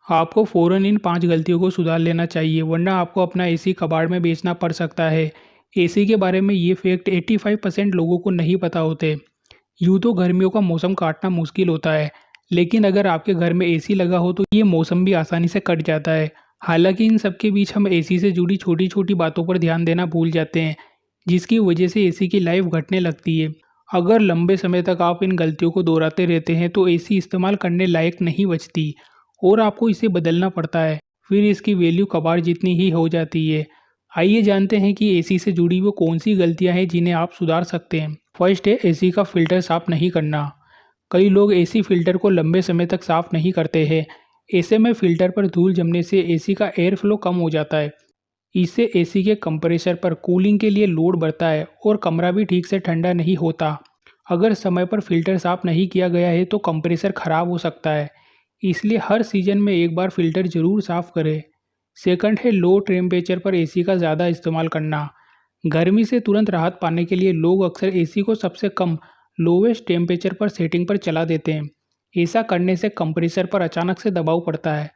आपको फ़ौरन इन 5 गलतियों को सुधार लेना चाहिए, वरना आपको अपना एसी कबाड़ में बेचना पड़ सकता है। एसी के बारे में ये फैक्ट 85% लोगों को नहीं पता होते। यूँ तो गर्मियों का मौसम काटना मुश्किल होता है, लेकिन अगर आपके घर में एसी लगा हो तो ये मौसम भी आसानी से कट जाता है। हालाँकि इन सब के बीच हम एसी से जुड़ी छोटी-छोटी बातों पर ध्यान देना भूल जाते हैं, जिसकी वजह से एसी की लाइफ घटने लगती है। अगर लंबे समय तक आप इन गलतियों को दोहराते रहते हैं तो एसी इस्तेमाल करने लायक नहीं बचती और आपको इसे बदलना पड़ता है। फिर इसकी वैल्यू कबाड़ जितनी ही हो जाती है। आइए जानते हैं कि एसी से जुड़ी वो कौन सी गलतियां हैं जिन्हें आप सुधार सकते हैं। फर्स्ट है एसी का फिल्टर साफ नहीं करना। कई लोग एसी फिल्टर को लंबे समय तक साफ नहीं करते हैं। ऐसे में फिल्टर पर धूल जमने से एसी का एयर फ्लो कम हो जाता है। इससे एसी के कंप्रेसर पर कूलिंग के लिए लोड बढ़ता है और कमरा भी ठीक से ठंडा नहीं होता। अगर समय पर फिल्टर साफ नहीं किया गया है तो कंप्रेसर खराब हो सकता है, इसलिए हर सीजन में एक बार फिल्टर ज़रूर साफ करें। सेकंड है लो टेम्परेचर पर एसी का ज़्यादा इस्तेमाल करना। गर्मी से तुरंत राहत पाने के लिए लोग अक्सर एसी को सबसे कम लोवेस्ट टेम्परेचर पर सेटिंग पर चला देते हैं। ऐसा करने से कंप्रेसर पर अचानक से दबाव पड़ता है।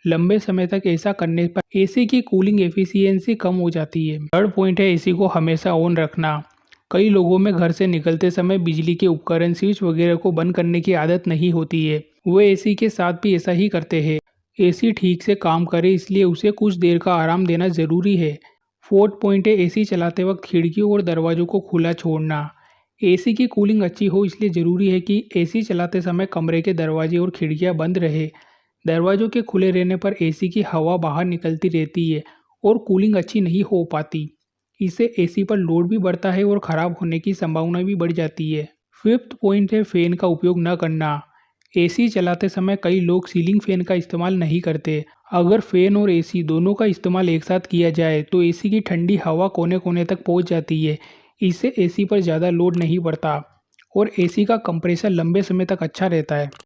लंबे समय तक ऐसा करने पर एसी की कूलिंग एफिशिएंसी कम हो जाती है। थर्ड पॉइंट है एसी को हमेशा ऑन रखना। कई लोगों में घर से निकलते समय बिजली के उपकरण स्विच वगैरह को बंद करने की आदत नहीं होती है। वे एसी के साथ भी ऐसा ही करते हैं। एसी ठीक से काम करे इसलिए उसे कुछ देर का आराम देना ज़रूरी है। फोर्थ पॉइंट है एसी चलाते वक्त खिड़कियों और दरवाजों को खुला छोड़ना। एसी की कूलिंग अच्छी हो इसलिए ज़रूरी है कि एसी चलाते समय कमरे के दरवाजे और खिड़कियां बंद रहे। दरवाजों के खुले रहने पर एसी की हवा बाहर निकलती रहती है और कूलिंग अच्छी नहीं हो पाती। इससे एसी पर लोड भी बढ़ता है और ख़राब होने की संभावना भी बढ़ जाती है। फिफ्थ पॉइंट है फ़ैन का उपयोग न करना। एसी चलाते समय कई लोग सीलिंग फ़ैन का इस्तेमाल नहीं करते। अगर फ़ैन और एसी दोनों का इस्तेमाल एक साथ किया जाए तो एसी की ठंडी हवा कोने कोने तक पहुंच जाती है। इससे एसी पर ज़्यादा लोड नहीं पड़ता और एसी का कंप्रेसर लंबे समय तक अच्छा रहता है।